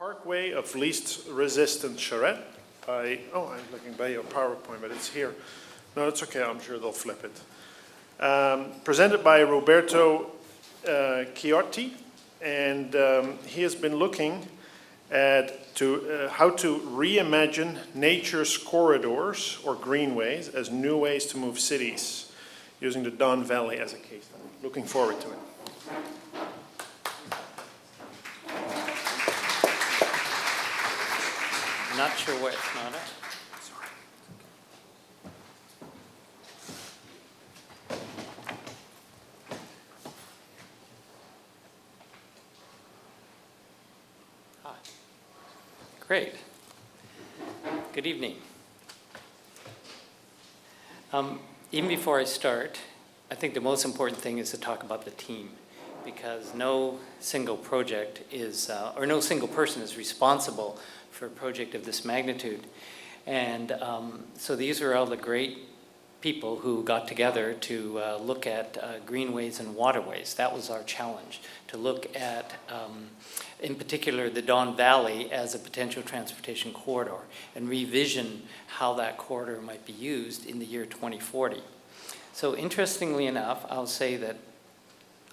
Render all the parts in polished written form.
Parkway of Least Resistance Charrette by, I'm looking by your PowerPoint, but it's here. No, it's okay, I'm sure they'll flip it. Presented by Roberto Chiotti, and he has been looking at how to reimagine nature's corridors or greenways as new ways to move cities, using the Don Valley as a case study. Looking forward to it. Not sure where it's not at. Sorry. Hi. Great. Good evening. Even before I start, I think the most important thing is to talk about the team, because no single project is, or no single person is responsible for a project of this magnitude. And so these are all the great people who got together to look at greenways and waterways. That was our challenge, to look at, in particular, the Don Valley as a potential transportation corridor and revision how that corridor might be used in the year 2040. So interestingly enough, I'll say that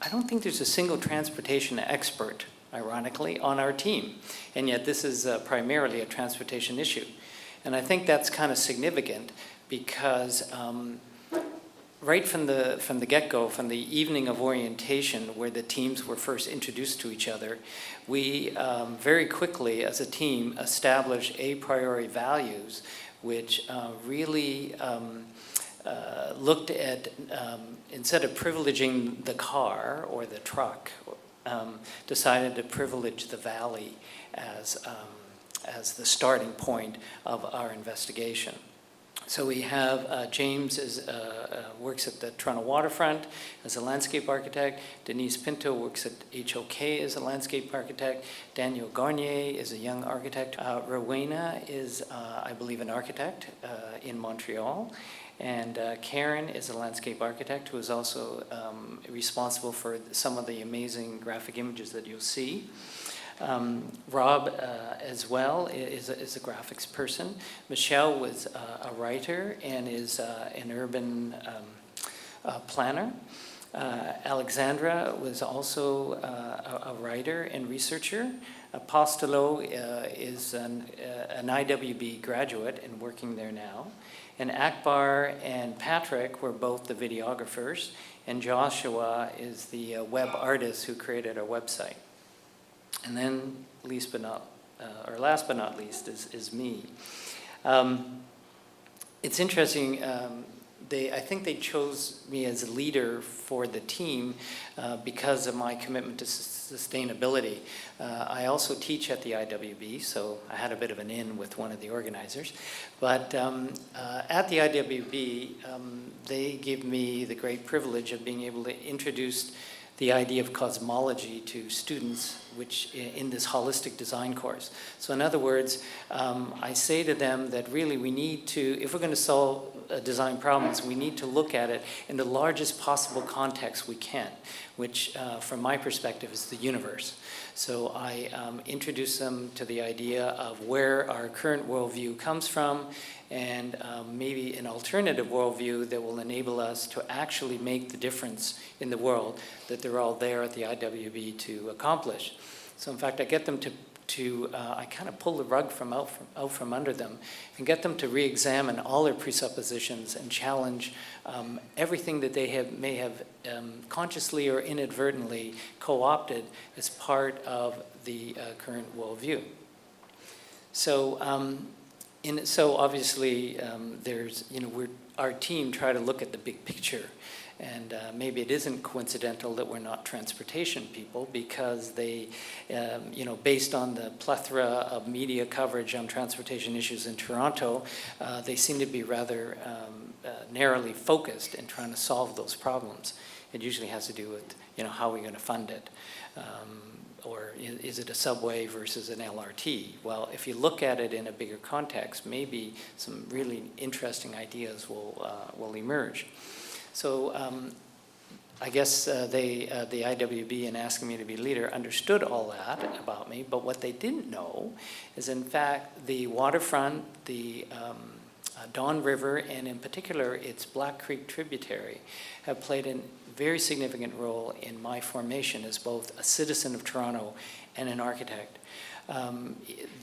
I don't think there's a single transportation expert, ironically, on our team. And yet this is primarily a transportation issue. And I think that's kind of significant because right from the get-go, from the evening of orientation where the teams were first introduced to each other, we very quickly as a team established a priori values which really looked at, instead of privileging the car or the truck, decided to privilege the valley as the starting point of our investigation. So we have James works at the Toronto Waterfront as a landscape architect. Denise Pinto works at HOK as a landscape architect. Daniel Garnier is a young architect. Rowena is, I believe, an architect in Montreal. And Karen is a landscape architect who is also responsible for some of the amazing graphic images that you'll see. Rob, as well, is a graphics person. Michelle was a writer and is an urban planner. Alexandra was also a writer and researcher. Apostolo is an IWB graduate and working there now. And Akbar and Patrick were both the videographers, and Joshua is the web artist who created our website. And then, last but not least, is me. It's interesting. I think they chose me as a leader for the team because of my commitment to sustainability. I also teach at the IWB, so I had a bit of an in with one of the organizers. But at the IWB, they give me the great privilege of being able to introduce the idea of cosmology to students, which in this holistic design course. So in other words, I say to them that really we need to, if we're going to solve design problems, we need to look at it in the largest possible context we can, which from my perspective is the universe. So I introduce them to the idea of where our current worldview comes from, and maybe an alternative worldview that will enable us to actually make the difference in the world that they're all there at the IWB to accomplish. So in fact, I get them I kind of pull the rug out from under them and get them to re-examine all their presuppositions and challenge everything that they may have consciously or inadvertently co-opted as part of the current worldview. So, so obviously, there's, our team try to look at the big picture. And maybe it isn't coincidental that we're not transportation people, because they, based on the plethora of media coverage on transportation issues in Toronto, they seem to be rather narrowly focused in trying to solve those problems. It usually has to do with, how are we going to fund it? Or is it a subway versus an LRT? Well, if you look at it in a bigger context, maybe some really interesting ideas will emerge. So I guess the IWB, in asking me to be leader, understood all that about me, but what they didn't know is, in fact, the waterfront, the Don River, and in particular its Black Creek tributary, have played a very significant role in my formation as both a citizen of Toronto and an architect.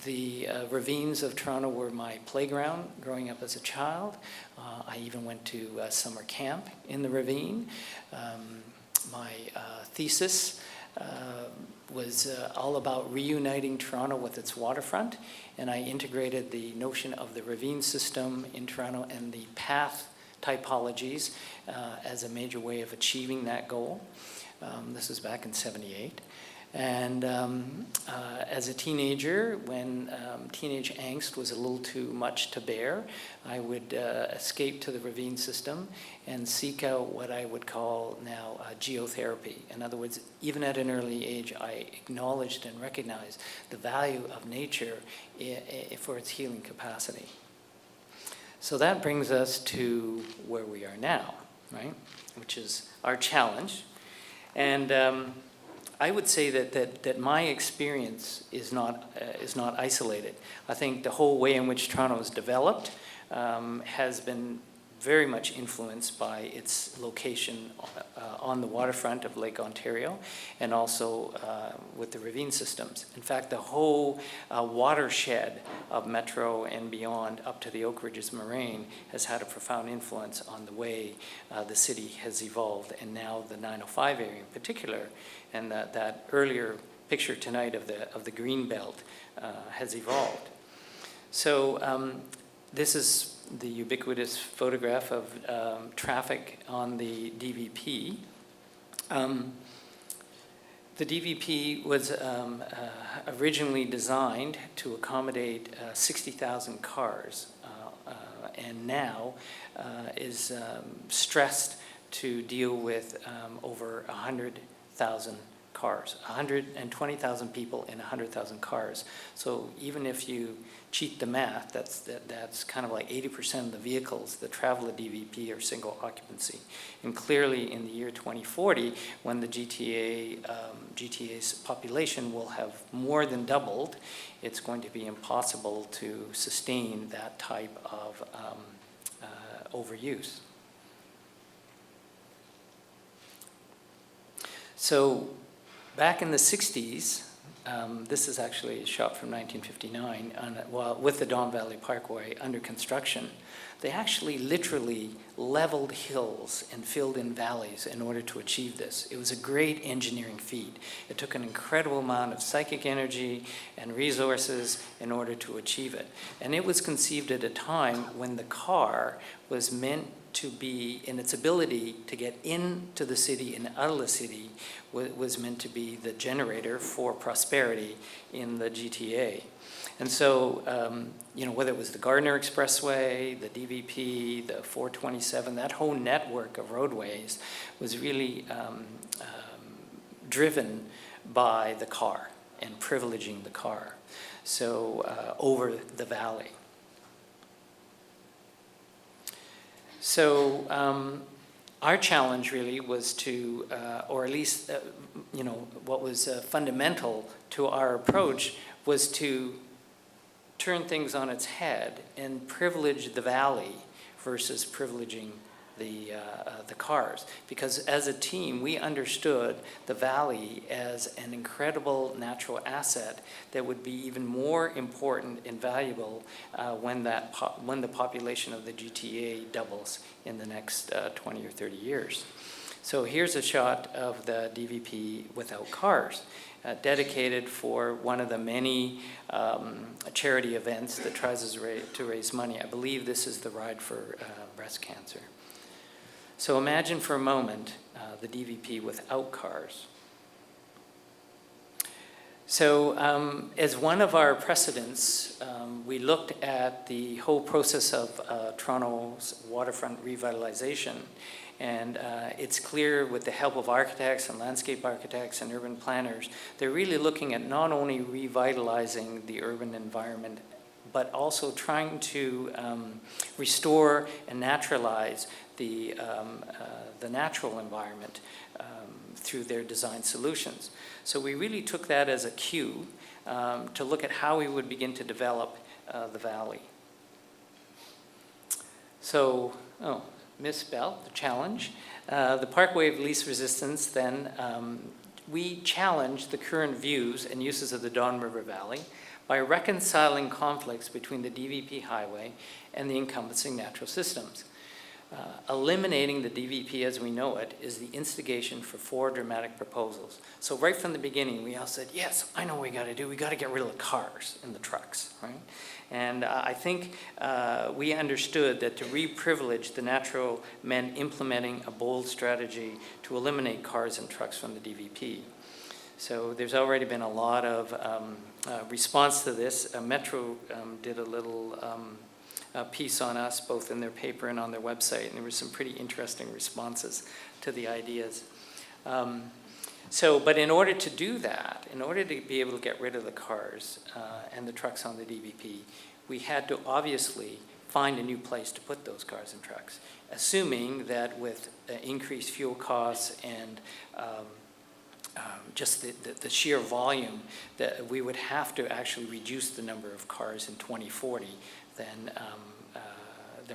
The ravines of Toronto were my playground growing up as a child. I even went to summer camp in the ravine. My thesis was all about reuniting Toronto with its waterfront, and I integrated the notion of the ravine system in Toronto and the path typologies as a major way of achieving that goal. This was back in '78. And as a teenager, when teenage angst was a little too much to bear, I would escape to the ravine system and seek out what I would call now geotherapy. In other words, even at an early age, I acknowledged and recognized the value of nature for its healing capacity. So that brings us to where we are now, right? Which is our challenge. And I would say that my experience is not isolated. I think the whole way in which Toronto is developed has been very much influenced by its location on the waterfront of Lake Ontario, and also with the ravine systems. In fact, the whole watershed of Metro and beyond up to the Oak Ridges Moraine has had a profound influence on the way the city has evolved, and now the 905 area in particular, and that earlier picture tonight of the green belt has evolved. So this is the ubiquitous photograph of traffic on the DVP. The DVP was originally designed to accommodate 60,000 cars, and now is stressed to deal with over 100,000 cars, 120,000 people in 100,000 cars. So even if you cheat the math, that's kind of like 80% of the vehicles that travel at DVP are single occupancy. And clearly in the year 2040, when the GTA's population will have more than doubled, it's going to be impossible to sustain that type of overuse. So back in the 60s, this is actually a shot from 1959, with the Don Valley Parkway under construction. They actually literally leveled hills and filled in valleys in order to achieve this. It was a great engineering feat. It took an incredible amount of psychic energy and resources in order to achieve it. And it was conceived at a time when the car was meant to be, in its ability to get into the city and out of the city, was meant to be the generator for prosperity in the GTA. And so, whether it was the Gardner Expressway, the DVP, the 427, that whole network of roadways was really driven by the car and privileging the car, so over the valley. So our challenge really was to, or at least, what was fundamental to our approach was to turn things on its head and privilege the valley versus privileging the cars. Because as a team, we understood the valley as an incredible natural asset that would be even more important and valuable when the population of the GTA doubles in the next 20 or 30 years. So here's a shot of the DVP without cars, dedicated for one of the many charity events that tries to raise money. I believe this is the Ride for Breast Cancer. So imagine for a moment the DVP without cars. So as one of our precedents, we looked at the whole process of Toronto's waterfront revitalization. And it's clear with the help of architects and landscape architects and urban planners, they're really looking at not only revitalizing the urban environment, but also trying to restore and naturalize the natural environment through their design solutions. So we really took that as a cue to look at how we would begin to develop the valley. So, misspelled, the challenge. The Parkway of least resistance, then, we challenged the current views and uses of the Don River Valley by reconciling conflicts between the DVP highway and the encompassing natural systems. Eliminating the DVP as we know it is the instigation for 4 dramatic proposals. So right from the beginning, we all said, yes, I know what we got to do. We got to get rid of the cars and the trucks, right? And I think we understood that to re-privilege the natural meant implementing a bold strategy to eliminate cars and trucks from the DVP. So there's already been a lot of response to this. Metro did a little piece on us, both in their paper and on their website, and there were some pretty interesting responses to the ideas. But in order to do that, in order to be able to get rid of the cars and the trucks on the DVP, we had to obviously find a new place to put those cars and trucks, assuming that with increased fuel costs and just the sheer volume, that we would have to actually reduce the number of cars in 2040 than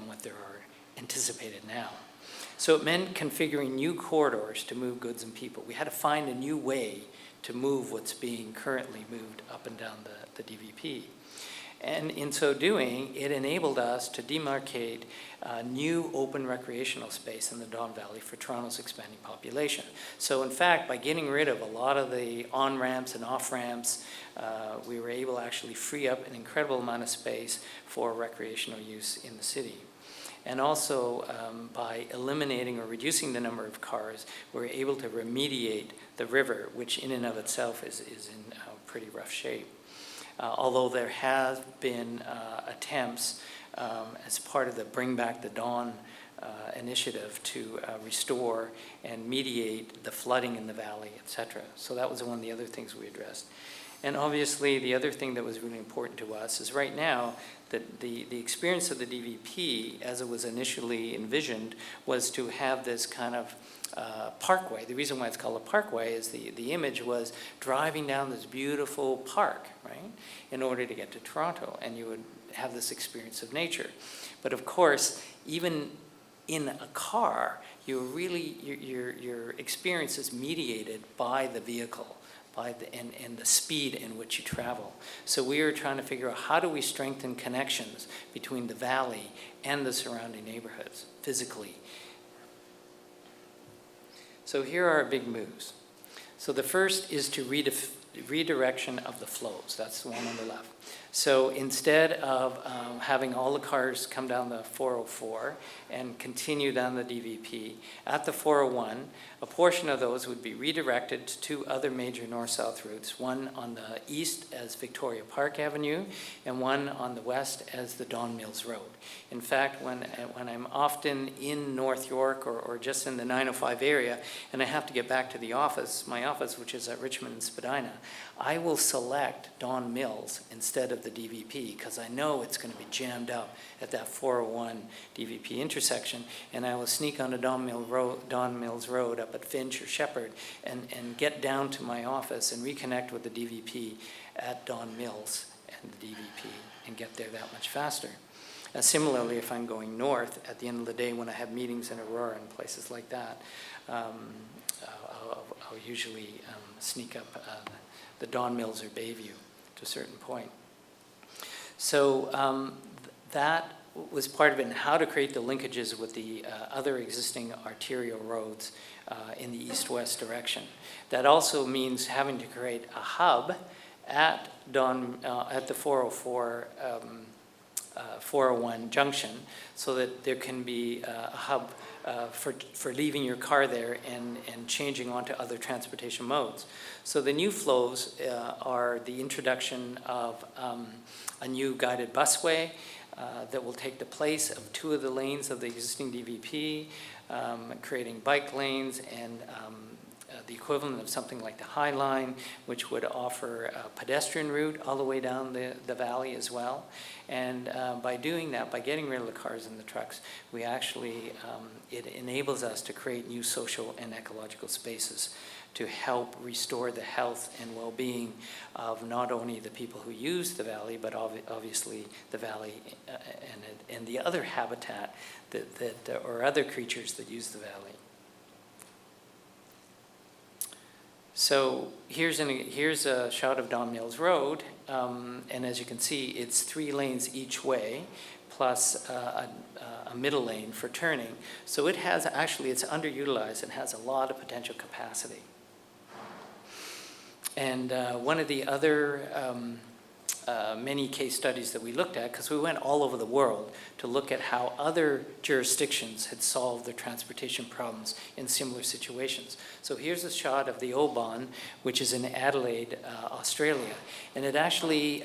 what there are anticipated now. So it meant configuring new corridors to move goods and people. We had to find a new way to move what's being currently moved up and down the DVP. And in so doing, it enabled us to demarcate new open recreational space in the Don Valley for Toronto's expanding population. So in fact, by getting rid of a lot of the on-ramps and off-ramps, we were able to actually free up an incredible amount of space for recreational use in the city. And also, by eliminating or reducing the number of cars, we're able to remediate the river, which in and of itself is in pretty rough shape. Although there have been attempts as part of the Bring Back the Dawn initiative to restore and mediate the flooding in the valley, etc. So that was one of the other things we addressed. And obviously, the other thing that was really important to us is right now that the experience of the DVP, as it was initially envisioned, was to have this kind of parkway. The reason why it's called a parkway is the image was driving down this beautiful park, right, in order to get to Toronto, and you would have this experience of nature. But of course, even in a car, your experience is mediated by the vehicle, and the speed in which you travel. So we are trying to figure out how do we strengthen connections between the valley and the surrounding neighborhoods physically. So here are our big moves. So the first is to redirection of the flows. That's the one on the left. So instead of having all the cars come down the 404 and continue down the DVP, at the 401, a portion of those would be redirected to 2 other major north-south routes, one on the east as Victoria Park Avenue, and one on the west as the Don Mills Road. In fact, when I'm often in North York or just in the 905 area, and I have to get back to the office, my office, which is at Richmond and Spadina, I will select Don Mills instead of the DVP because I know it's going to be jammed up at that 401 DVP intersection, and I will sneak onto Don Mills Road up at Finch or Shepherd and get down to my office and reconnect with the DVP at Don Mills and the DVP and get there that much faster. Similarly, if I'm going north, at the end of the day when I have meetings in Aurora and places like that, I'll usually sneak up the Don Mills or Bayview to a certain point. So that was part of it, and how to create the linkages with the other existing arterial roads in the east-west direction. That also means having to create a hub at the 404 401 junction, so that there can be a hub for leaving your car there and changing onto other transportation modes. So the new flows are the introduction of a new guided busway that will take the place of 2 of the lanes of the existing DVP, creating bike lanes and the equivalent of something like the High Line, which would offer a pedestrian route all the way down the valley as well. And by doing that, by getting rid of the cars and the trucks, we actually, it enables us to create new social and ecological spaces to help restore the health and well-being of not only the people who use the valley, but obviously the valley and the other habitat or other creatures that use the valley. So here's a shot of Don Mills Road, and as you can see, it's 3 lanes each way, plus a middle lane for turning. So it has actually, it's underutilized and has a lot of potential capacity. And one of the other many case studies that we looked at, because we went all over the world to look at how other jurisdictions had solved their transportation problems in similar situations. So here's a shot of the Oban, which is in Adelaide, Australia. And it actually,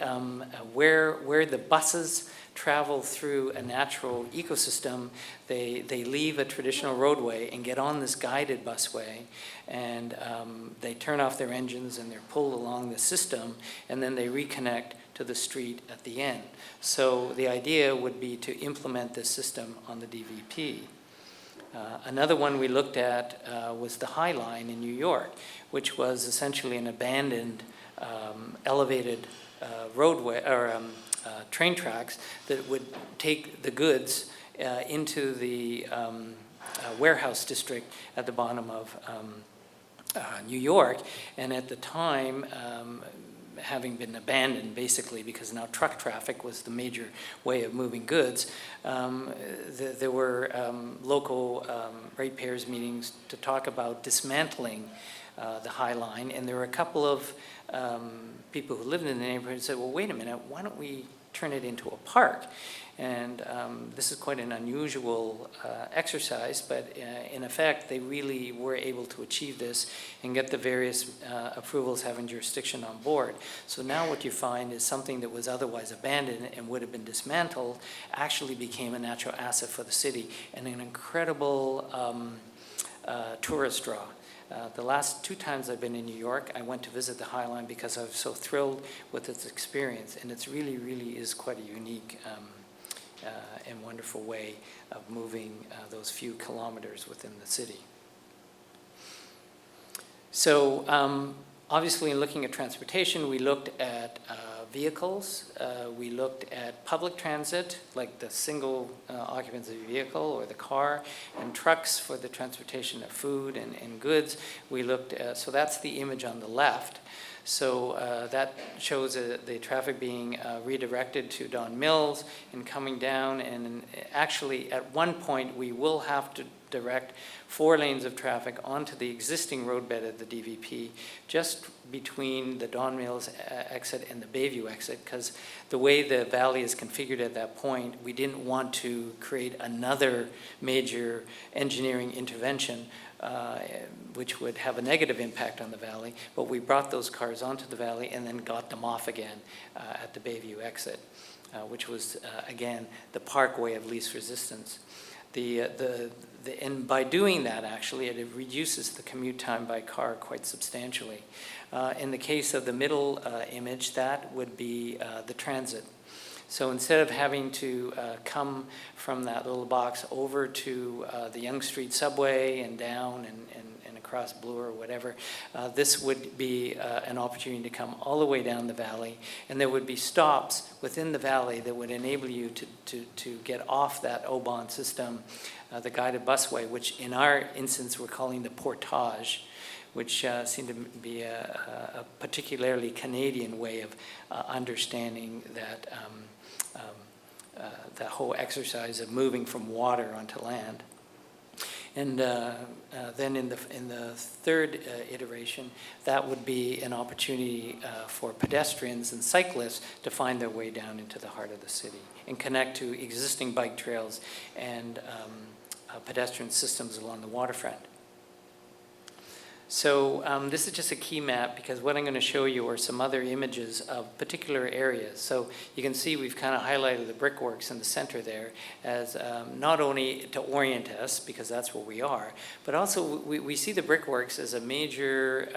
where the buses travel through a natural ecosystem, they leave a traditional roadway and get on this guided busway, and they turn off their engines and they're pulled along the system, and then they reconnect to the street at the end. So the idea would be to implement this system on the DVP. Another one we looked at was the High Line in New York, which was essentially an abandoned elevated roadway or train tracks that would take the goods into the warehouse district at the bottom of New York. And at the time, having been abandoned basically because now truck traffic was the major way of moving goods, there were local ratepayers meetings to talk about dismantling the High Line, and there were a couple of people who lived in the neighborhood said, well, wait a minute, why don't we turn it into a park? And this is quite an unusual exercise, but in effect, they really were able to achieve this and get the various approvals having jurisdiction on board. So now what you find is something that was otherwise abandoned and would have been dismantled actually became a natural asset for the city and an incredible tourist draw. The last 2 times I've been in New York, I went to visit the High Line because I was so thrilled with its experience, and it's really, really is quite a unique and wonderful way of moving those few kilometers within the city. So obviously in looking at transportation, we looked at vehicles, we looked at public transit, like the single occupancy vehicle or the car, and trucks for the transportation of food and goods. We looked at, so that's the image on the left. So that shows the traffic being redirected to Don Mills and coming down, and actually at one point we will have to direct 4 lanes of traffic onto the existing roadbed of the DVP, just between the Don Mills exit and the Bayview exit, because the way the valley is configured at that point, we didn't want to create another major engineering intervention which would have a negative impact on the valley, but we brought those cars onto the valley and then got them off again at the Bayview exit, which was, again, the Parkway of least resistance. And by doing that, actually, it reduces the commute time by car quite substantially. In the case of the middle image, that would be the transit. So instead of having to come from that little box over to the Yonge Street subway and down and across Bloor or whatever, this would be an opportunity to come all the way down the valley, and there would be stops within the valley that would enable you to get off that Oban system, the guided busway, which in our instance we're calling the portage, which seemed to be a particularly Canadian way of understanding that the whole exercise of moving from water onto land. And then in the third iteration, that would be an opportunity for pedestrians and cyclists to find their way down into the heart of the city and connect to existing bike trails and pedestrian systems along the waterfront. So this is just a key map because what I'm going to show you are some other images of particular areas. So you can see we've kind of highlighted the brickworks in the center there as not only to orient us, because that's where we are, but also we see the brickworks as a major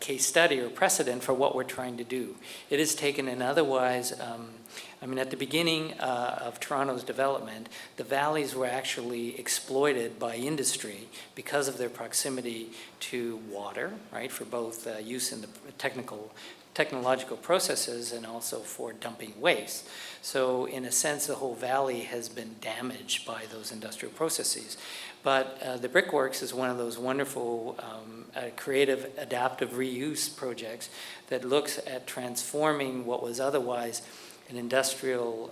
case study or precedent for what we're trying to do. It has taken an otherwise, I mean, at the beginning of Toronto's development, the valleys were actually exploited by industry because of their proximity to water, right, for both use in the technological processes and also for dumping waste. So in a sense, the whole valley has been damaged by those industrial processes. But the Brickworks is one of those wonderful creative adaptive reuse projects that looks at transforming what was otherwise an industrial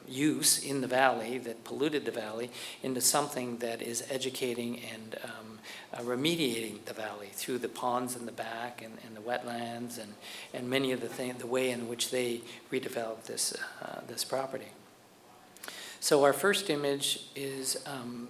use in the valley that polluted the valley into something that is educating and remediating the valley through the ponds in the back and the wetlands and many of the way in which they redeveloped this property. So our first image is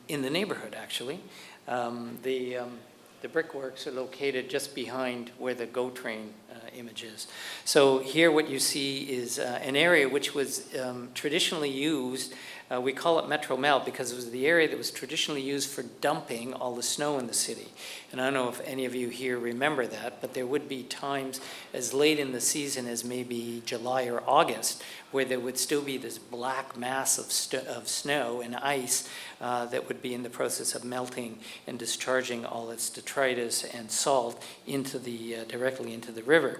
in the neighborhood, actually. The brickworks are located just behind where the GO train image is. So here what you see is an area which was traditionally used, we call it Metro Melt because it was the area that was traditionally used for dumping all the snow in the city. And I don't know if any of you here remember that, but there would be times as late in the season as maybe July or August where there would still be this black mass of snow and ice that would be in the process of melting and discharging all its detritus and salt into directly into the river,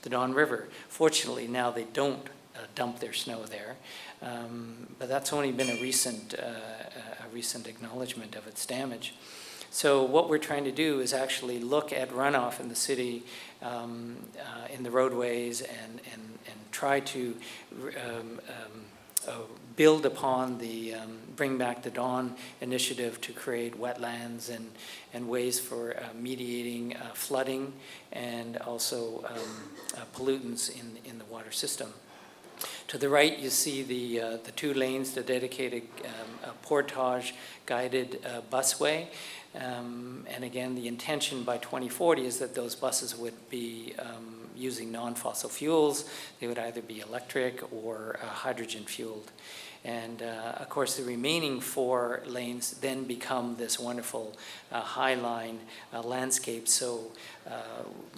the Don River. Fortunately, now they don't dump their snow there, but that's only been a recent acknowledgement of its damage. So what we're trying to do is actually look at runoff in the city, in the roadways, and try to build upon the Bring Back the Dawn initiative to create wetlands and ways for mediating flooding and also pollutants in the water system. To the right, you see the 2 lanes, the dedicated portage guided busway. And again, the intention by 2040 is that those buses would be using non-fossil fuels. They would either be electric or hydrogen fueled. And of course, the remaining 4 lanes then become this wonderful high-line landscape. So,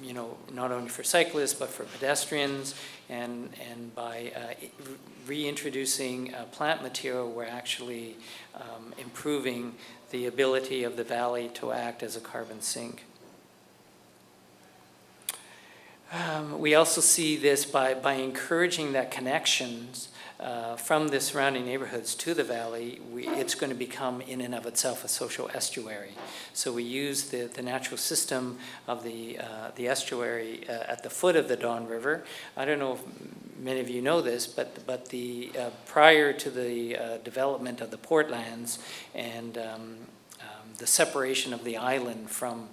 you know, not only for cyclists, but for pedestrians. And by reintroducing plant material, we're actually improving the ability of the valley to act as a carbon sink. We also see this by encouraging that connections from the surrounding neighborhoods to the valley, it's going to become in and of itself a social estuary. So we use the natural system of the estuary at the foot of the Don River. I don't know if many of you know this, but the prior to the development of the portlands and the separation of the island from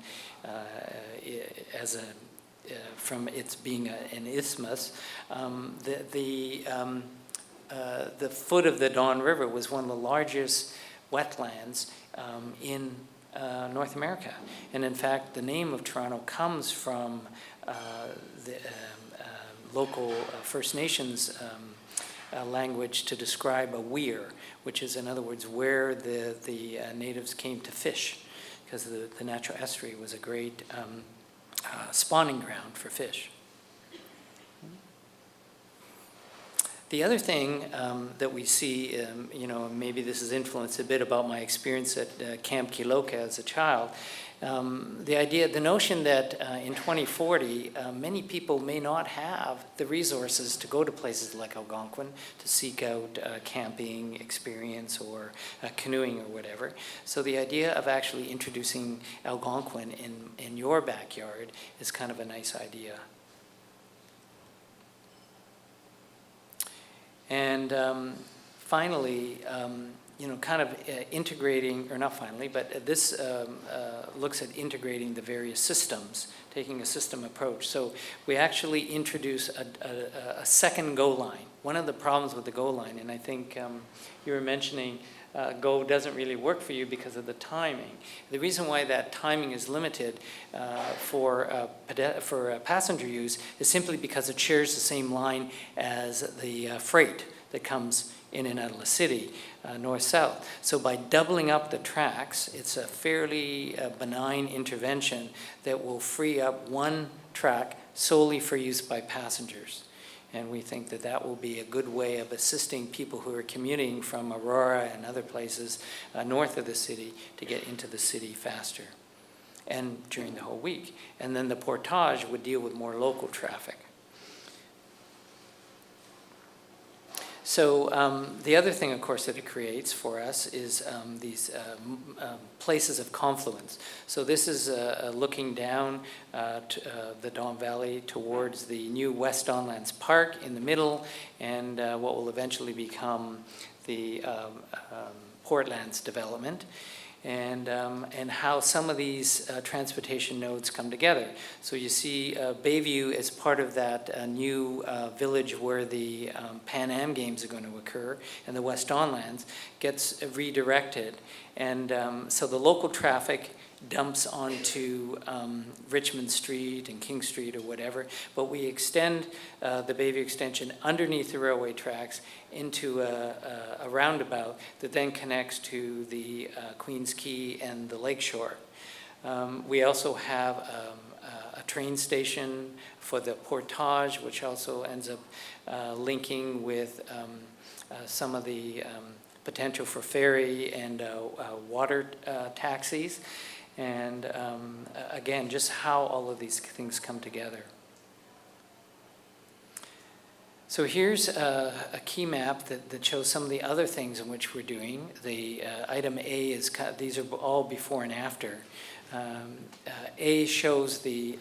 from its being an isthmus, the foot of the Don River was one of the largest wetlands in North America. And in fact, the name of Toronto comes from the local First Nations language to describe a weir, which is, in other words, where the natives came to fish, because the natural estuary was a great spawning ground for fish. The other thing that we see, you know, maybe this has influenced a bit about my experience at Camp Kiloka as a child, the notion that in 2040, many people may not have the resources to go to places like Algonquin to seek out camping experience or canoeing or whatever. So the idea of actually introducing Algonquin in your backyard is kind of a nice idea. And finally, kind of integrating, or not finally, but this looks at integrating the various systems, taking a system approach. So we actually introduce a second go line. One of the problems with the go line, and I think you were mentioning Go doesn't really work for you because of the timing. The reason why that timing is limited for passenger use is simply because it shares the same line as the freight that comes in and out of the city, north-south. So by doubling up the tracks, it's a fairly benign intervention that will free up one track solely for use by passengers. And we think that that will be a good way of assisting people who are commuting from Aurora and other places north of the city to get into the city faster and during the whole week. And then the portage would deal with more local traffic. So the other thing, of course, that it creates for us is these places of confluence. So this is looking down the Don Valley towards the new West Donlands Park in the middle, and what will eventually become the Portlands development. And how some of these transportation nodes come together. So you see Bayview as part of that new village where the Pan Am Games are going to occur, and the West Donlands gets redirected. And so the local traffic dumps onto Richmond Street and King Street or whatever, but we extend the Bayview extension underneath the railway tracks into a roundabout that then connects to the Queens Quay and the Lakeshore. We also have a train station for the portage, which also ends up linking with some of the potential for ferry and water taxis. And again, just how all of these things come together. So here's a key map that shows some of the other things in which we're doing. The item A is, these are all before and after. A shows the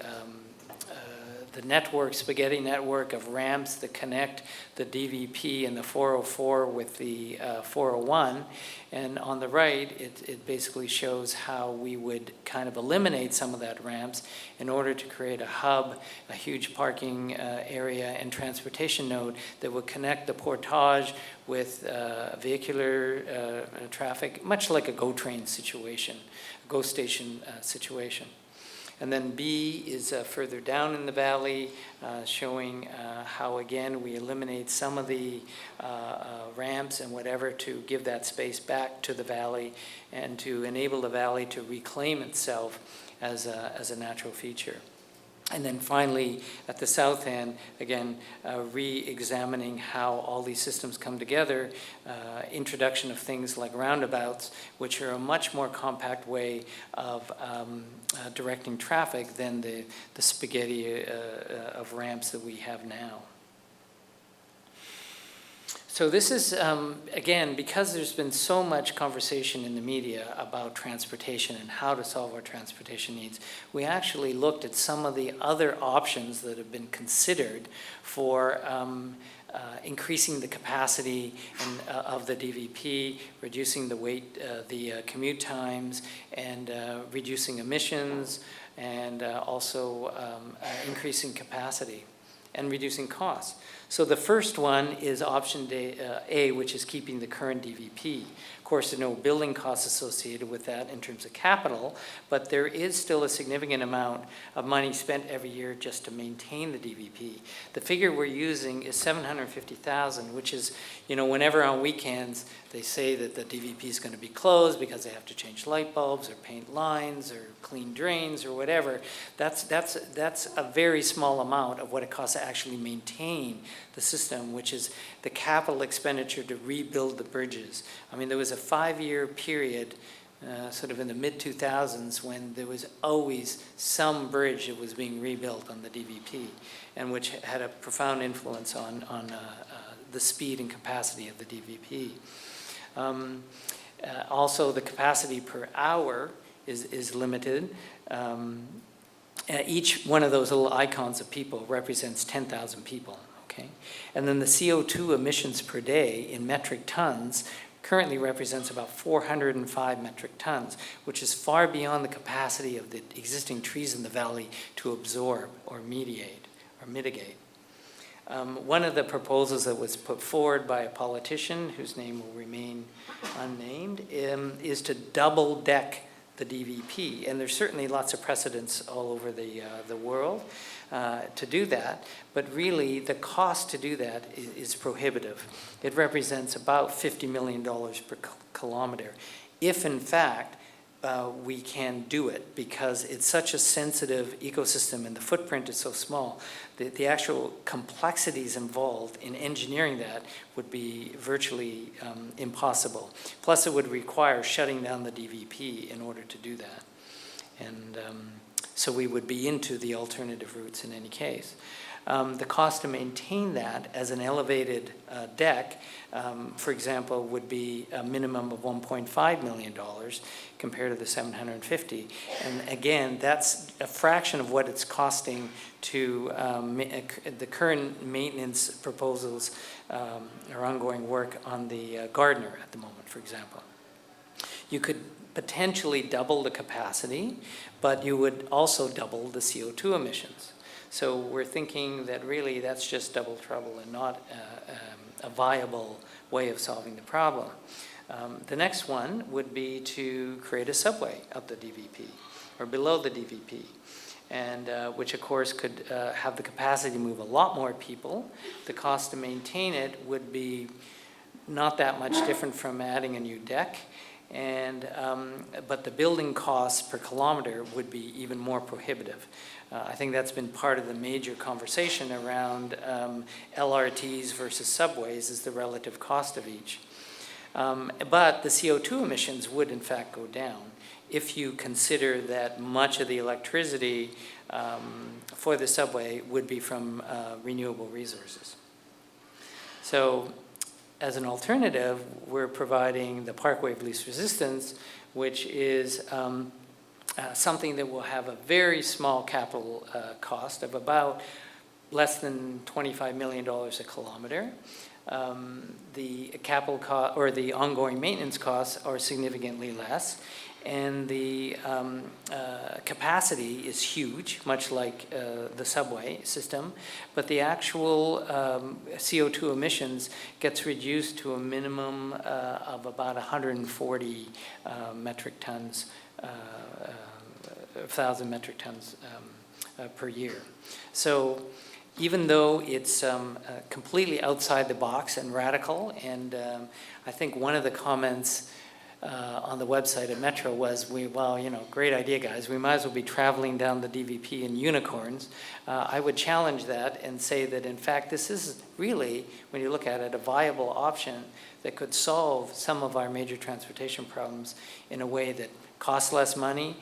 network, spaghetti network of ramps that connect the DVP and the 404 with the 401. And on the right, it basically shows how we would kind of eliminate some of that ramps in order to create a hub, a huge parking area and transportation node that would connect the portage with vehicular traffic, much like a GO train situation, a GO station situation. And then B is further down in the valley, showing how, again, we eliminate some of the ramps and whatever to give that space back to the valley and to enable the valley to reclaim itself as a natural feature. And then finally, at the south end, again, re-examining how all these systems come together, introduction of things like roundabouts, which are a much more compact way of directing traffic than the spaghetti of ramps that we have now. So this is, again, because there's been so much conversation in the media about transportation and how to solve our transportation needs, we actually looked at some of the other options that have been considered for increasing the capacity of the DVP, reducing the weight, the commute times, and reducing emissions, and also increasing capacity and reducing costs. So the first one is option A, which is keeping the current DVP. Of course, there are no building costs associated with that in terms of capital, but there is still a significant amount of money spent every year just to maintain the DVP. The figure we're using is $750,000, which is, whenever on weekends they say that the DVP is going to be closed because they have to change light bulbs or paint lines or clean drains or whatever. That's a very small amount of what it costs to actually maintain the system, which is the capital expenditure to rebuild the bridges. I mean, there was a 5-year period, sort of in the mid-2000s, when there was always some bridge that was being rebuilt on the DVP, and which had a profound influence on the speed and capacity of the DVP. Also, the capacity per hour is limited. Each one of those little icons of people represents 10,000 people. Okay. And then the CO2 emissions per day in metric tons currently represents about 405 metric tons, which is far beyond the capacity of the existing trees in the valley to absorb or mitigate. One of the proposals that was put forward by a politician, whose name will remain unnamed, is to double deck the DVP. And there's certainly lots of precedents all over the world to do that, but really the cost to do that is prohibitive. It represents about $50 million per kilometer, if in fact we can do it, because it's such a sensitive ecosystem and the footprint is so small. The actual complexities involved in engineering that would be virtually impossible. Plus it would require shutting down the DVP in order to do that. And so we would be into the alternative routes in any case. The cost to maintain that as an elevated deck, for example, would be a minimum of $1.5 million compared to the $750. And again, that's a fraction of what it's costing to the current maintenance proposals or ongoing work on the Gardner at the moment, for example. You could potentially double the capacity, but you would also double the CO2 emissions. So we're thinking that really that's just double trouble and not a viable way of solving the problem. The next one would be to create a subway up the DVP or below the DVP, and which of course could have the capacity to move a lot more people. The cost to maintain it would be not that much different from adding a new deck. And, but the building costs per kilometer would be even more prohibitive. I think that's been part of the major conversation around LRTs versus subways, is the relative cost of each. But the CO2 emissions would in fact go down if you consider that much of the electricity for the subway would be from renewable resources. So, as an alternative, we're providing the Parkway of least resistance, which is something that will have a very small capital cost of about less than $25 million a kilometer. The capital cost or the ongoing maintenance costs are significantly less, and the capacity is huge, much like the subway system, but the actual CO2 emissions gets reduced to a minimum of about 140 metric tons, 1,000 metric tons per year. So even though it's completely outside the box and radical, and I think one of the comments on the website at Metro was, well, you know, great idea, guys. We might as well be traveling down the DVP in unicorns. I would challenge that and say that, in fact, this is really, when you look at it, a viable option that could solve some of our major transportation problems in a way that costs less money,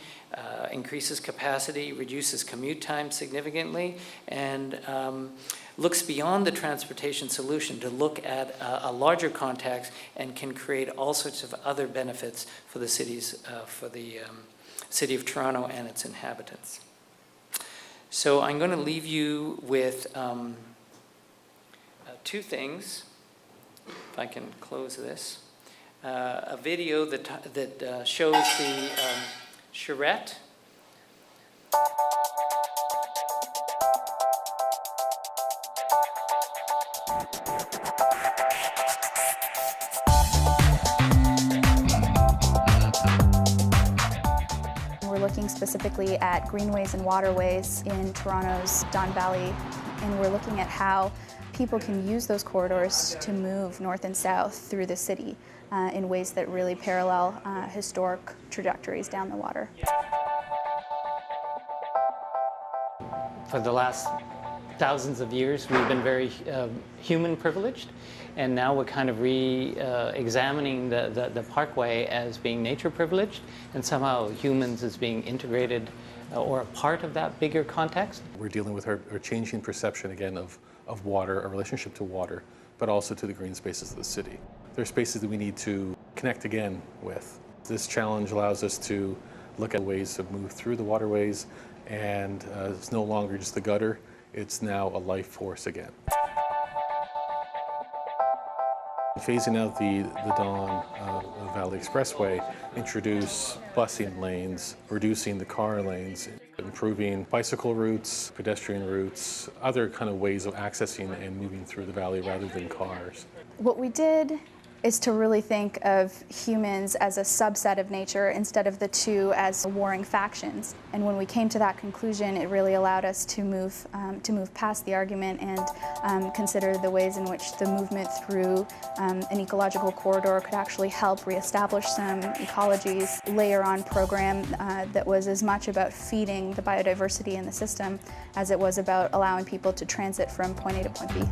increases capacity, reduces commute time significantly, and looks beyond the transportation solution to look at a larger context and can create all sorts of other benefits for the cities, for the city of Toronto and its inhabitants. So I'm going to leave you with two things, if I can close this. A video that shows the charrette. We're looking specifically at greenways and waterways in Toronto's Don Valley, and we're looking at how people can use those corridors to move north and south through the city in ways that really parallel historic trajectories down the water. For the last thousands of years, we've been very human privileged, and now we're kind of re-examining the Parkway as being nature privileged, and somehow humans as being integrated or a part of that bigger context. We're dealing with our changing perception again of water, our relationship to water, but also to the green spaces of the city. There are spaces that we need to connect again with. This challenge allows us to look at ways to move through the waterways, and it's no longer just the gutter, it's now a life force again. Phasing out the Dawn Valley Expressway, introduce busing lanes, reducing the car lanes, improving bicycle routes, pedestrian routes, other kind of ways of accessing and moving through the valley rather than cars. What we did is to really think of humans as a subset of nature instead of the two as warring factions. And when we came to that conclusion, it really allowed us to move past the argument and consider the ways in which the movement through an ecological corridor could actually help reestablish some ecologies, layer on program that was as much about feeding the biodiversity in the system as it was about allowing people to transit from point A to point B.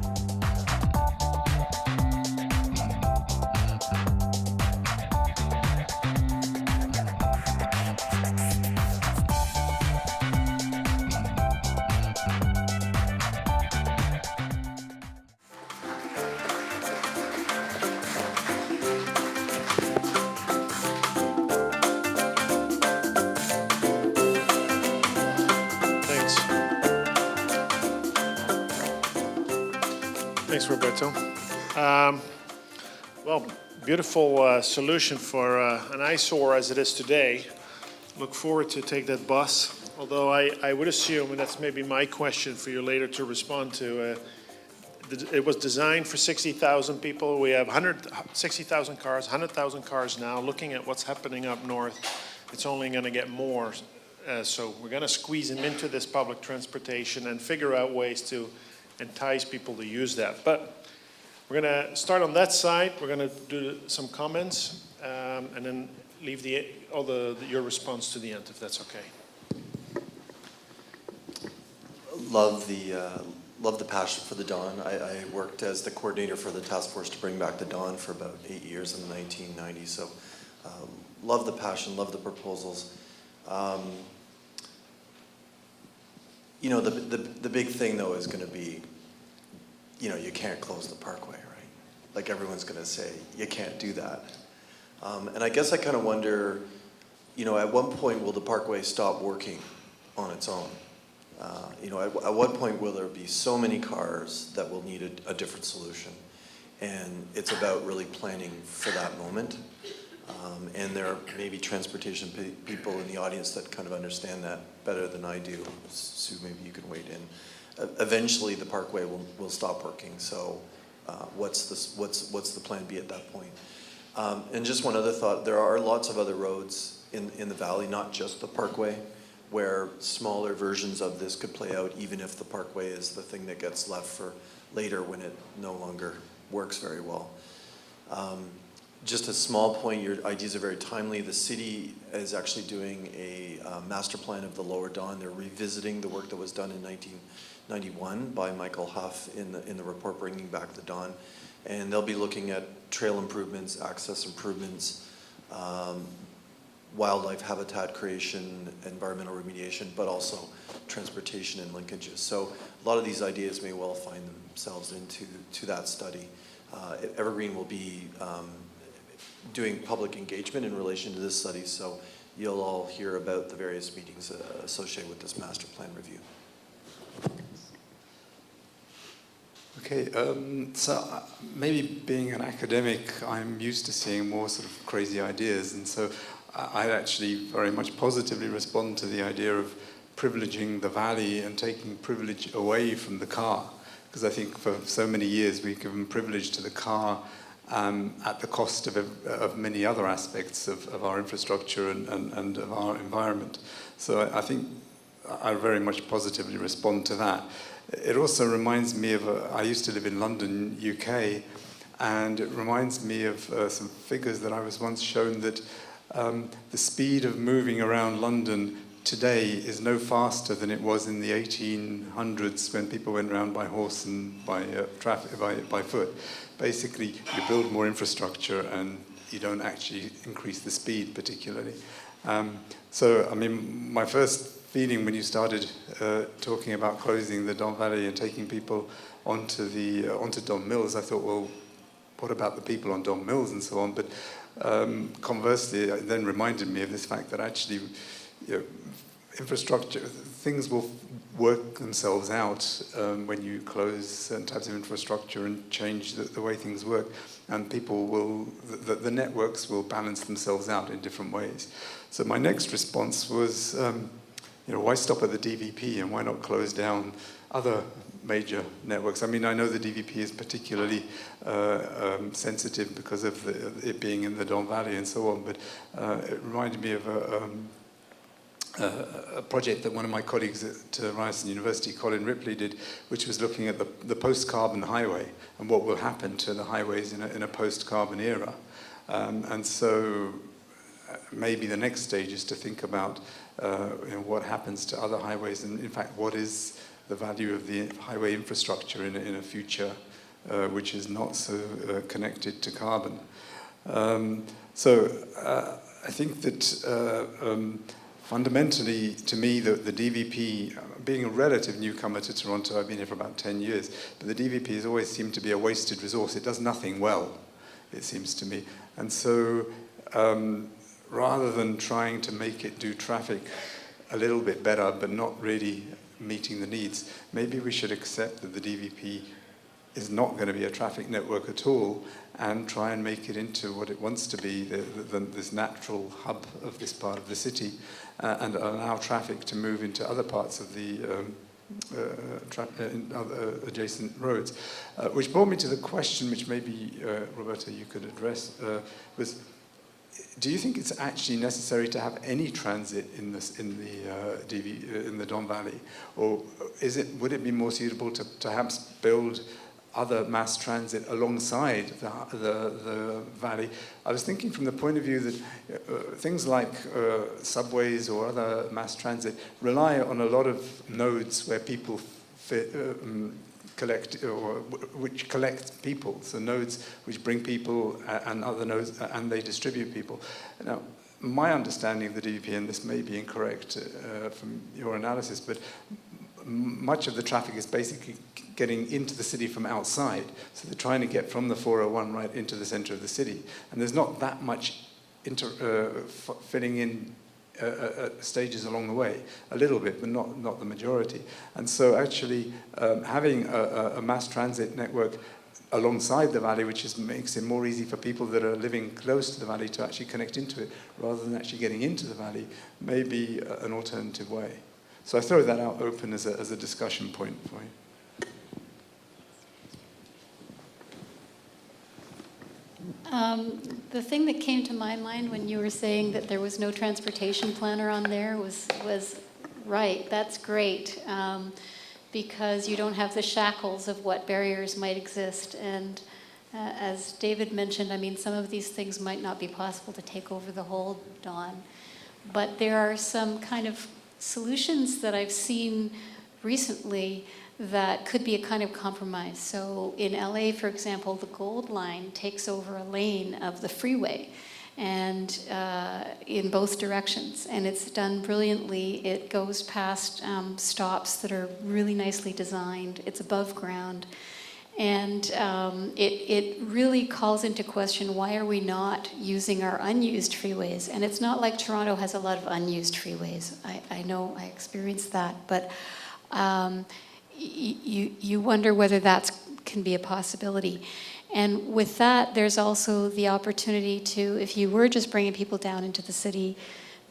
Thanks, Roberto. Well, beautiful solution for an eyesore as it is today. Look forward to take that bus. Although I would assume, and that's maybe my question for you later to respond to, it was designed for 60,000 people. We have 60,000 cars, 100,000 cars now. Looking at what's happening up north, it's only going to get more. So we're going to squeeze them into this public transportation and figure out ways to entice people to use that. But we're going to start on that side. We're going to do some comments and then leave your response to the end, if that's okay. Love the passion for the Dawn. I worked as the coordinator for the task force to bring back the Dawn for about 8 years in the 1990s. So love the passion, love the proposals. You know, the big thing though is going to be, you know, you can't close the Parkway, right? Like everyone's going to say, you can't do that. And I guess I kind of wonder, you know, at what point will the Parkway stop working on its own? You know, at what point will there be so many cars that will need a different solution? And it's about really planning for that moment. And there are maybe transportation people in the audience that kind of understand that better than I do. Sue, maybe you can wade in. Eventually, the Parkway will stop working. So, what's the plan B at that point? And just one other thought: there are lots of other roads in the valley, not just the Parkway, where smaller versions of this could play out, even if the Parkway is the thing that gets left for later when it no longer works very well. Just a small point, your ideas are very timely. The city is actually doing a master plan of the Lower Don. They're revisiting the work that was done in 1991 by Michael Huff in the report Bringing Back the Don. And they'll be looking at trail improvements, access improvements, wildlife habitat creation, environmental remediation, but also transportation and linkages. So a lot of these ideas may well find themselves into that study. Evergreen will be doing public engagement in relation to this study, so you'll all hear about the various meetings associated with this master plan review. Okay, so maybe being an academic, I'm used to seeing more sort of crazy ideas, and so I actually very much positively respond to the idea of privileging the valley and taking privilege away from the car, because I think for so many years we've given privilege to the car at the cost of many other aspects of our infrastructure and of our environment. So I think I very much positively respond to that. It also reminds me of, I used to live in London, UK, and it reminds me of some figures that I was once shown that the speed of moving around London today is no faster than it was in the 1800s when people went around by horse and by by foot. Basically, you build more infrastructure and you don't actually increase the speed particularly. So, I mean, my first feeling when you started talking about closing the Don Valley and taking people onto Don Mills, I thought, well, what about the people on Don Mills and so on? But conversely, it then reminded me of this fact that actually, you know, infrastructure, things will work themselves out when you close certain types of infrastructure and change the way things work. And people will, the networks will balance themselves out in different ways. So my next response was, why stop at the DVP and why not close down other major networks? I mean, I know the DVP is particularly sensitive because of it being in the Don Valley and so on, but it reminded me of a project that one of my colleagues at Ryerson University, Colin Ripley, did, which was looking at the post-carbon highway and what will happen to the highways in a post-carbon era. And so maybe the next stage is to think about what happens to other highways, and in fact, what is the value of the highway infrastructure in a future which is not so connected to carbon. So I think that fundamentally, to me, the DVP, being a relative newcomer to Toronto, I've been here for about 10 years, but the DVP has always seemed to be a wasted resource. It does nothing well, it seems to me. And so rather than trying to make it do traffic a little bit better, but not really meeting the needs, maybe we should accept that the DVP is not going to be a traffic network at all, and try and make it into what it wants to be, this natural hub of this part of the city, and allow traffic to move into other parts of the other adjacent roads. Which brought me to the question, which maybe, Roberto, you could address, was, do you think it's actually necessary to have any transit in the Don Valley, or would it be more suitable to perhaps build other mass transit alongside the valley? I was thinking from the point of view that things like subways or other mass transit rely on a lot of nodes where people collect, or which collect people. So nodes which bring people and other nodes, and they distribute people. Now, my understanding of the DVP, and this may be incorrect from your analysis, but much of the traffic is basically getting into the city from outside. So they're trying to get from the 401 right into the center of the city. And there's not that much filling in stages along the way. A little bit, but not the majority. And so actually having a mass transit network alongside the valley, which makes it more easy for people that are living close to the valley to actually connect into it, rather than actually getting into the valley, may be an alternative way. So I throw that out open as a discussion point for you. The thing that came to my mind when you were saying that there was no transportation planner on there was right. That's great, because you don't have the shackles of what barriers might exist. And as David mentioned, I mean, some of these things might not be possible to take over the whole Don. But there are some kind of solutions that I've seen recently that could be a kind of compromise. So in LA, for example, the Gold Line takes over a lane of the freeway, and in both directions, and it's done brilliantly. It goes past stops that are really nicely designed. It's above ground, and it really calls into question, why are we not using our unused freeways? And it's not like Toronto has a lot of unused freeways. I know, I experienced that, but you wonder whether that can be a possibility. And with that, there's also the opportunity to, if you were just bringing people down into the city,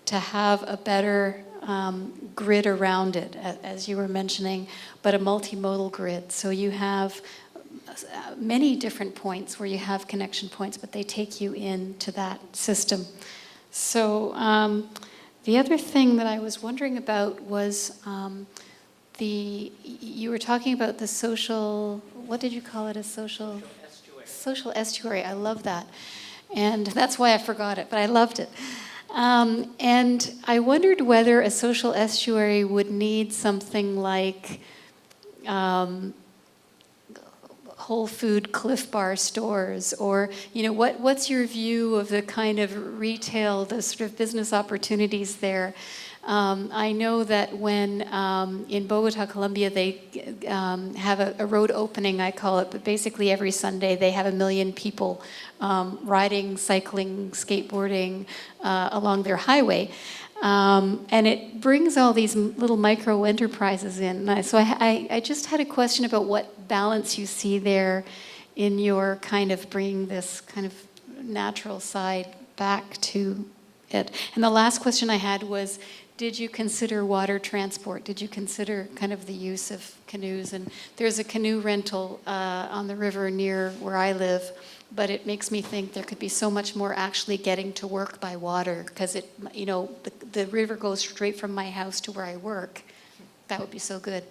to have a better grid around it, as you were mentioning, but a multimodal grid. So you have many different points where you have connection points, but they take you into that system. So the other thing that I was wondering about was you were talking about the social, what did you call it, social estuary. I love that. And that's why I forgot it, but I loved it. And I wondered whether a social estuary would need something like Whole Food Cliff Bar stores, or, what's your view of the kind of retail, the sort of business opportunities there? I know that when in Bogota, Colombia, they have a road opening, I call it, but basically every Sunday they have 1 million people riding, cycling, skateboarding along their highway. And it brings all these little micro enterprises in. So I just had a question about what balance you see there in your kind of bringing this kind of natural side back to it. And the last question I had was, did you consider water transport? Did you consider kind of the use of canoes? And there's a canoe rental on the river near where I live, but it makes me think there could be so much more actually getting to work by water, because it, you know, the river goes straight from my house to where I work. That would be so good.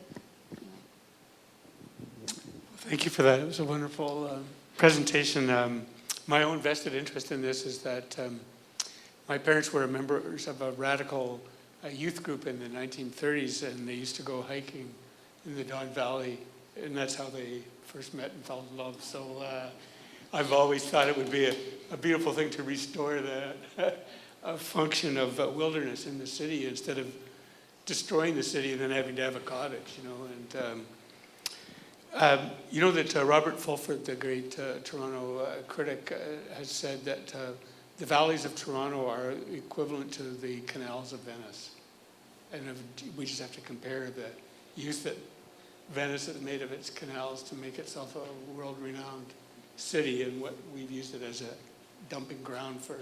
Thank you for that. It was a wonderful presentation. My own vested interest in this is that my parents were members of a radical youth group in the 1930s, and they used to go hiking in the Don Valley, and that's how they first met and fell in love. So I've always thought it would be a beautiful thing to restore the function of wilderness in the city instead of destroying the city and then having to have a cottage, you know. And you know that Robert Fulford, the great Toronto critic, has said that the valleys of Toronto are equivalent to the canals of Venice. And we just have to compare the use that Venice has made of its canals to make itself a world-renowned city, and what we've used it as a dumping ground for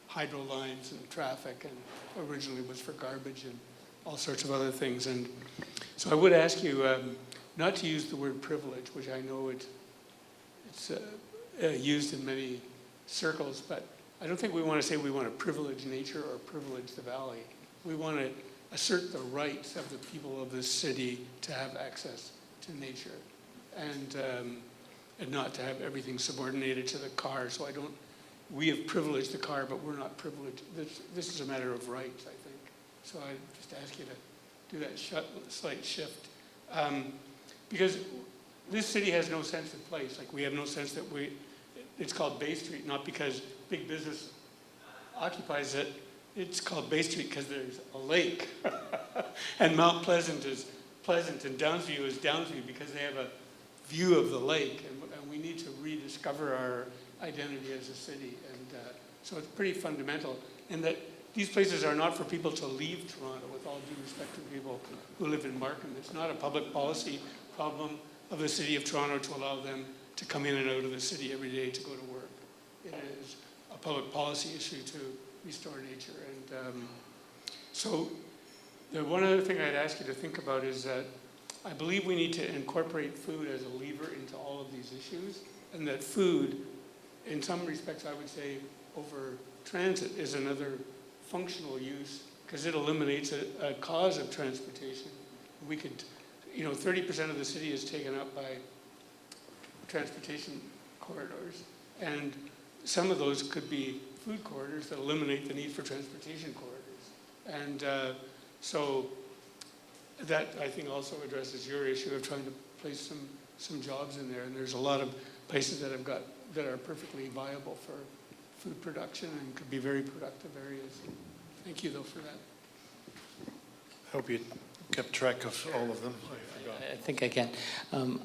hydro lines and traffic, and originally was for garbage and all sorts of other things. And so I would ask you not to use the word privilege, which I know it's used in many circles, but I don't think we want to say we want to privilege nature or privilege the valley. We want to assert the rights of the people of this city to have access to nature, and not to have everything subordinated to the car. So we have privileged the car, but we're not privileged. This is a matter of rights, I think. So I just ask you to do that slight shift. Because this city has no sense of place. Like, we have no sense that it's called Bay Street, not because big business occupies it. It's called Bay Street because there's a lake. And Mount Pleasant is Pleasant, and Downsview is Downsview because they have a view of the lake. And we need to rediscover our identity as a city. And so it's pretty fundamental. And that these places are not for people to leave Toronto, with all due respect to people who live in Markham. It's not a public policy problem of the city of Toronto to allow them to come in and out of the city every day to go to work. It is a public policy issue to restore nature. And so the one other thing I'd ask you to think about is that I believe we need to incorporate food as a lever into all of these issues, and that food, in some respects, I would say, over transit is another functional use, because it eliminates a cause of transportation. We could, 30% of the city is taken up by transportation corridors, and some of those could be food corridors that eliminate the need for transportation corridors. And so that, I think, also addresses your issue of trying to place some jobs in there. And there's a lot of places that are perfectly viable for food production and could be very productive areas. Thank you, though, for that. I hope you kept track of all of them. I forgot. I think I can.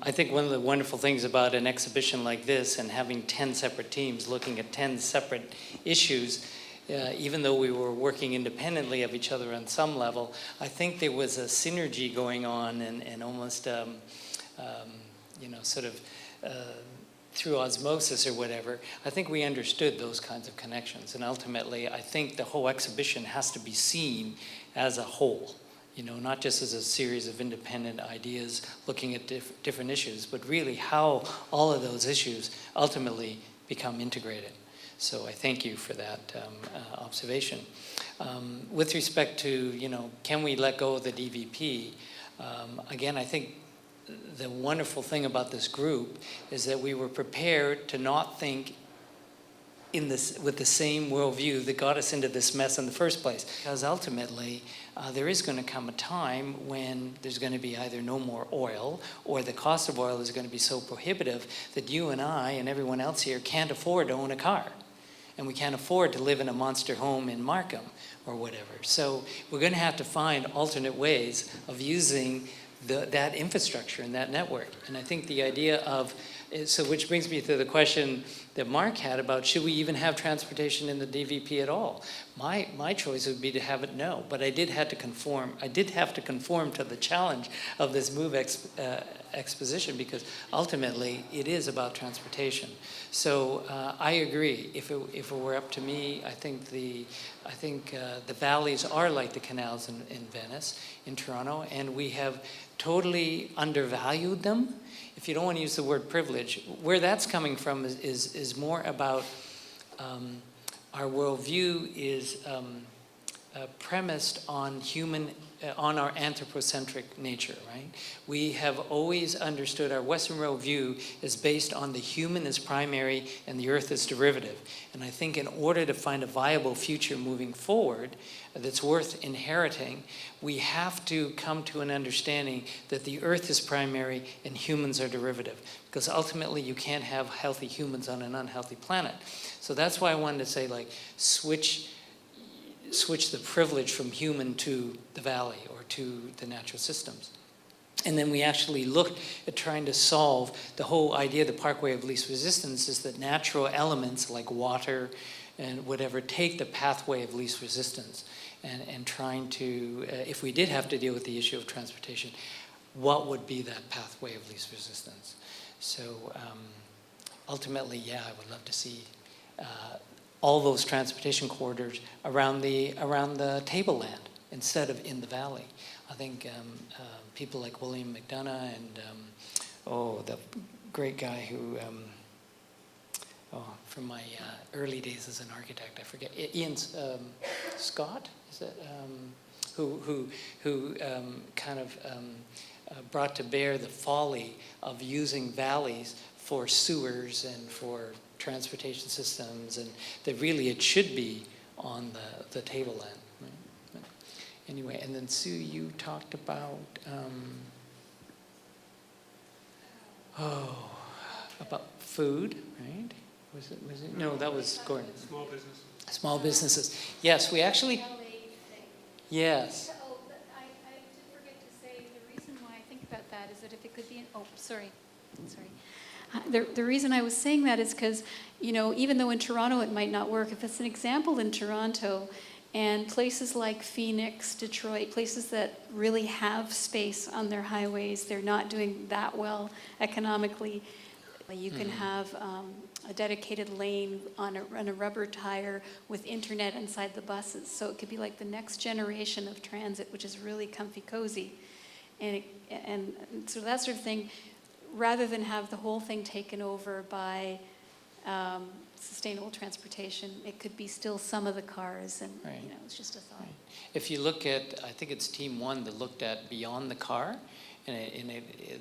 I think one of the wonderful things about an exhibition like this and having 10 separate teams looking at 10 separate issues, even though we were working independently of each other on some level, I think there was a synergy going on and almost, sort of through osmosis or whatever. I think we understood those kinds of connections. And ultimately, I think the whole exhibition has to be seen as a whole. Not just as a series of independent ideas looking at different issues, but really how all of those issues ultimately become integrated. So I thank you for that observation. With respect to, can we let go of the DVP? Again, I think the wonderful thing about this group is that we were prepared to not think with the same worldview that got us into this mess in the first place. Because ultimately, there is going to come a time when there's going to be either no more oil, or the cost of oil is going to be so prohibitive that you and I and everyone else here can't afford to own a car. And we can't afford to live in a monster home in Markham or whatever. So we're going to have to find alternate ways of using that infrastructure and that network. And I think the idea of So which brings me to the question that Mark had about should we even have transportation in the DVP at all? My choice would be to have it no, but I did have to conform to the challenge of this move exposition, because ultimately it is about transportation. So I agree. If it were up to me, I think the valleys are like the canals in Venice, in Toronto, and we have totally undervalued them. If you don't want to use the word privilege, where that's coming from is more about our worldview is premised on on our anthropocentric nature, right? We have always understood our Western worldview is based on the human as primary and the earth as derivative. And I think in order to find a viable future moving forward that's worth inheriting, we have to come to an understanding that the earth is primary and humans are derivative. Because ultimately you can't have healthy humans on an unhealthy planet. So that's why I wanted to say, like, switch the privilege from human to the valley or to the natural systems. And then we actually looked at trying to solve the whole idea of the Parkway of least resistance is that natural elements like water and whatever take the pathway of least resistance, and trying to, if we did have to deal with the issue of transportation, what would be that pathway of least resistance? So ultimately, yeah, I would love to see all those transportation corridors around the tableland instead of in the valley. I think people like William McDonough and the great guy who from my early days as an architect, I forget, Ian Scott, is it? Who kind of brought to bear the folly of using valleys for sewers and for transportation systems, and that really it should be on the tableland. Right? But anyway, and then Sue, you talked about about food, right? Was it? No, that was Gordon. Small businesses. Small businesses. Yes, we actually. Yes. Oh, but I did forget to say the reason why I think about that is that if it could be sorry. The reason I was saying that is because, even though in Toronto it might not work, if it's an example in Toronto and places like Phoenix, Detroit, places that really have space on their highways, they're not doing that well economically. You can have a dedicated lane on a rubber tire with internet inside the buses. So it could be like the next generation of transit, which is really comfy, cozy. And so that sort of thing, rather than have the whole thing taken over by sustainable transportation, it could be still some of the cars, and right. It's just a thought. Right. If you look at, I think it's Team One that looked at beyond the car, and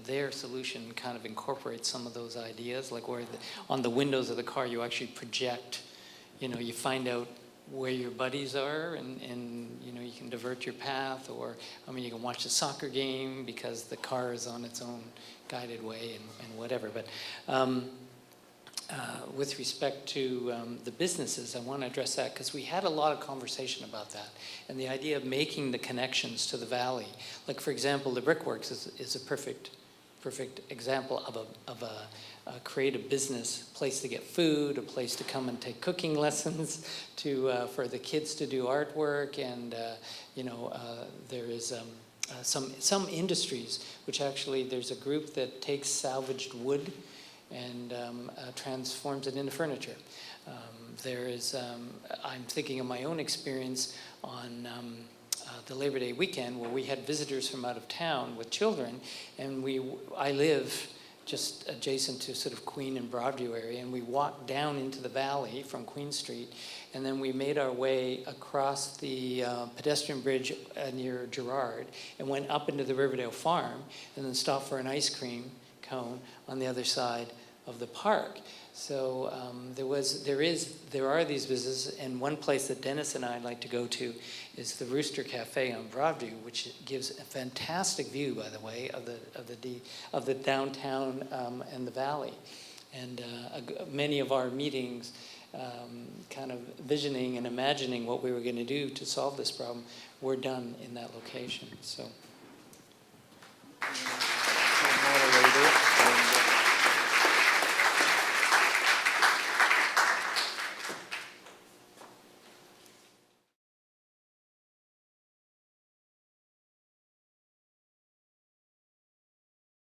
their solution kind of incorporates some of those ideas, like where on the windows of the car you actually project, you find out where your buddies are, and you can divert your path, or you can watch the soccer game because the car is on its own guided way and whatever. But with respect to the businesses, I want to address that because we had a lot of conversation about that and the idea of making the connections to the valley. Like, for example, the Brickworks is a perfect example of a creative business, place to get food, a place to come and take cooking lessons, for the kids to do artwork, and there is some industries which actually there's a group that takes salvaged wood and transforms it into furniture. There is, I'm thinking of my own experience on the Labor Day weekend where we had visitors from out of town with children, and I live just adjacent to sort of Queen and Broadview area, and we walked down into the valley from Queen Street, and then we made our way across the pedestrian bridge near Gerrard and went up into the Riverdale Farm and then stopped for an ice cream cone on the other side of the park. So there are these businesses, and one place that Dennis and I like to go to is the Rooster Cafe on Broadview, which gives a fantastic view, by the way, of the downtown and the valley. And many of our meetings, kind of visioning and imagining what we were going to do to solve this problem, were done in that location. So.